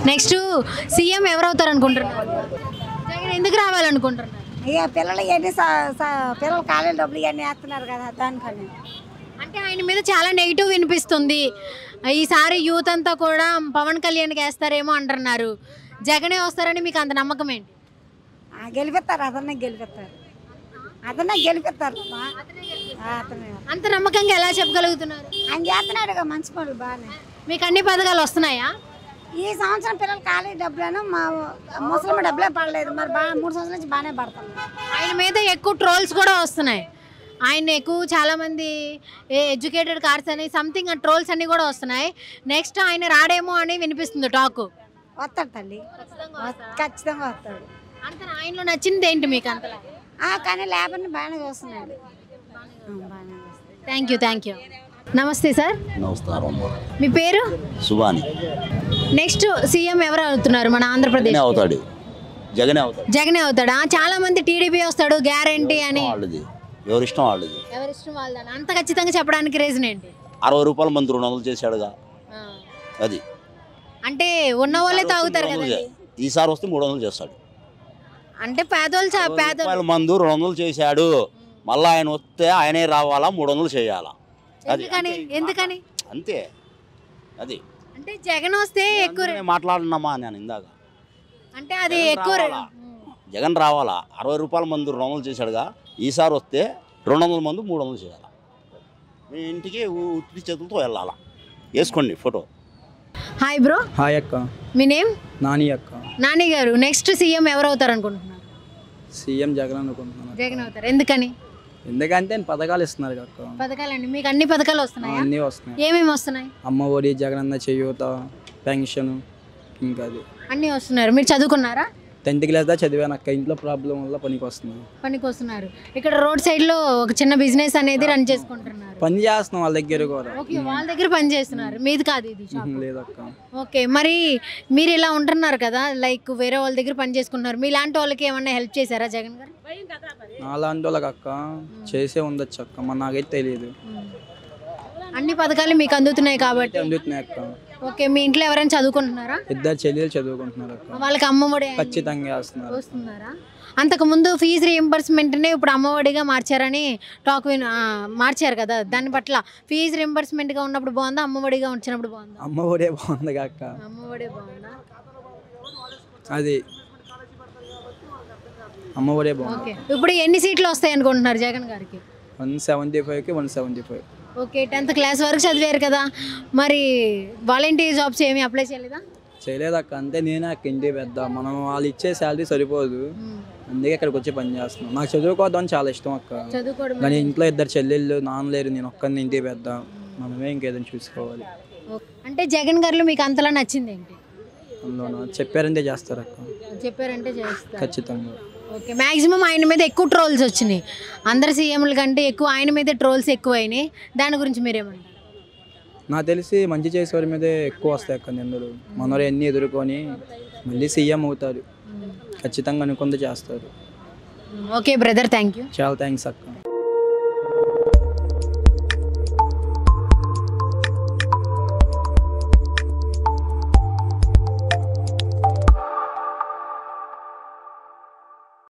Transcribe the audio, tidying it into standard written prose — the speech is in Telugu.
నెక్స్ట్ సీఎం ఎవరు అవుతారు అనుకుంటున్నారు? జగన్ ఎందుకు రావాలనుకుంటున్నారు? ఇక పిల్లలు ఇవన్నీ పిల్లలు కాలేజీ డబ్బులు ఇవన్నీ వేస్తున్నారు కదా దానికని. అంటే ఆయన మీద చాలా నెగిటివ్ వినిపిస్తుంది. ఈసారి యూత్ అంతా కూడా పవన్ కళ్యాణ్కి వేస్తారేమో అంటున్నారు. జగనే వస్తారని మీకు అంత నమ్మకం ఏంటి? గెలిపిస్తారు, అతనే గెలిపిస్తారు. అంత నమ్మకంగా ఎలా చెప్పగలుగుతున్నారు? ఆయన చేస్తున్నాడు మంచి పనులు బాగానే. మీకు అన్ని పథకాలు వస్తున్నాయా? ఈ సంవత్సరం పిల్లలు కాలేజీ డబ్బులను మా ముసలి డబ్బులే పడలేదు. మరి 3 సంవత్సరాల నుంచి బాగానే పడుతుంది. ఆయన మీద ఎక్కువ ట్రోల్స్ కూడా వస్తున్నాయి. ఆయన ఎక్కువ చాలామంది ఎడ్యుకేటెడ్ కార్స్ అని సంథింగ్ ట్రోల్స్ అన్నీ కూడా వస్తున్నాయి. నెక్స్ట్ ఆయన రాడేమో అని వినిపిస్తుంది టాక్. వస్తాడు తల్లి, ఖచ్చితంగా వస్తాడు. అంత ఆయనలో నచ్చింది ఏంటి మీకు అంతలా? కానీ లేబర్ని బాగానే చూస్తున్నాడు. Thank you. నమస్తే సార్. నమస్కారం. మీ పేరు? సుబాని. నెక్స్ట్ సీఎం ఎవరు అవుతున్నారు మన ఆంధ్రప్రదేశ్? అవుతాడు, జగనే అవుతాడా? చాలా మంది టీడీపీ వస్తాడు గ్యారంటీ అని. ఎవరిష్టం వాళ్ళది. ఎవరిష్టం వాళ్ళదని అంత ఖచ్చితంగా చెప్పడానికి రీజన్ ఏంటి? 60 రూపాయలు మంది 200 చేశాడుగా. అది అంటే ఉన్న వాళ్ళే తాగుతారు కదా. ఈసారి వస్తే 300 చేస్తాడు. అంటే పేదోళ్ళు మందు 200 చేశాడు. మళ్ళీ ఆయన వస్తే ఆయనే రావాలా, 300 చేయాలా. ఎందుకని అంతే. అది అంటే జగన్ వస్తే ఎక్కువ మాట్లాడినామా నేను ఇందాక. అంటే అది ఎక్కువ జగన్ రావాలా. 60 రూపాయల మంది 200 చేశాడుగా. ఈసారి వస్తే 200 మంది 300 చేయాలా. మీ ఇంటికి ఉట్టి చేతులతో వెళ్ళాలా. వేసుకోండి ఫోటో. Hi bro. హాయ్ అక్క. మీ నేమ్? నాని అక్క. నాని గారు, నెక్స్ట్ సీఎం ఎవరు అవుతారు అనుకుంటున్నారు? సీఎం జగన్ అనుకుంటున్నాను. జగన్ అవుతారు. ఎందుకని? ఎందుకంటే పథకాలు ఇస్తున్నారు అక్క. పథకాలండి మీకు అన్ని పథకాలు వస్తున్నాయి? అన్నీ వస్తున్నాయి. ఏమేమి వస్తున్నాయి? అమ్మ ఒడి, జగనన్న చేయూత, పెన్షన్, ఇంకా అది అన్నీ వస్తున్నారు. మీరు చదువుకున్నారా? 10th క్లాస్ దా చదివాను అక్క. ఇంట్లో ప్రాబ్లం వల్ల పనికి వస్తున్నారు. ఇక్కడ రోడ్ సైడ్ లో ఒక చిన్న బిజినెస్ అనేది రన్ చేసుకుంటున్నారు. పని చేస్తున్నాం వాళ్ళ దగ్గర కూడా. ఓకే, వాళ్ళ దగ్గర పని చేస్తున్నారు. మీది కాదు ఇది షాప్? లేదక్క. ఓకే, మరి మీరు ఇలా ఉంటున్నారు కదా, లైక్ వేరే వాళ్ళ దగ్గర పని చేసుకుంటున్నారు. మీలాంటి వాళ్ళకి ఏమన్నా హెల్ప్ చేశారా జగన్ గారు? అలాంటి వాళ్ళకి అక్క చేసే ఉండొచ్చు అక్క, మరి నాకైతే తెలియదు. అన్ని పథకాలు మీకు అందుతున్నాయి కాబట్టి. అందుతున్నాయి అక్క. ఓకే, మీ ఇంట్లో ఎవరైనా చదువుకుంటున్నారా? 2 చెల్లెలు చదువుకుంటున్నారు అక్క. వాళ్ళకి అమ్మఒడి ఖచ్చితంగా వస్తున్నారా? అంతకు ముందు ఫీజు రీఎంబర్స్మెంట్నే ఇప్పుడు అమ్మఒడిగా మార్చారని టాక్ మార్చారు కదా, దాని పట్ల ఫీజు రీఎంబర్స్మెంట్గా ఉన్నప్పుడు బాగుందా, అమ్మఒడిగా వచ్చినప్పుడు బాగుందా? అమ్మఒడే బాగుంది అక్క. అమ్మఒడే బాగుందా? అది అమ్మఒడే బాగుంది. ఓకే, ఇప్పుడు ఎన్ని సీట్లు వస్తాయి అనుకుంటున్నారు జగన్ గారికి? 175కి 175. ఓకే, 10th క్లాస్ వరకు చదివారు కదా, మరి వాలంటీర్ జాబ్స్ ఏమి అప్లై చేయలేదా? చేయలేదక్క. అంతే, నేనే అక్క ఇంటికి పెద్ద. మనం వాళ్ళు ఇచ్చే శాలరీ సరిపోదు, అందుకే ఇక్కడికి వచ్చి పని చేస్తున్నాం. నాకు చదువుకోవడం చాలా ఇష్టం అక్క. కానీ ఇంట్లో 2 చెల్లెళ్ళు, నాన్న లేరు, నేను ఒక్కరిని ఇంటికి పెద్ద. మనమే ఇంకేదైనా చూసుకోవాలి. అంటే జగన్ గారిలో మీకు అంతలా నచ్చింది ఏంటి? అందులో చెప్పారంటే చేస్తారు అక్క. చెప్పారంటే చేస్తారు ఖచ్చితంగా. ఓకే, మ్యాక్సిమం ఆయన మీద ఎక్కువ ట్రోల్స్ వచ్చినాయి. అందరు సీఎంల కంటే ఎక్కువ ఆయన మీద ట్రోల్స్ ఎక్కువ అయినాయి. దాని గురించి మీరేమంటారు? నాకు తెలిసి మంచి చేసేవారి మీదే ఎక్కువ వస్తాయి అక్క నిందలు. మనోరు అన్నీ ఎదుర్కొని మళ్ళీ సీఎం అవుతారు. ఖచ్చితంగా అనుకుంది చేస్తారు. Okay brother, thank you. చాలా థ్యాంక్స్ అక్క.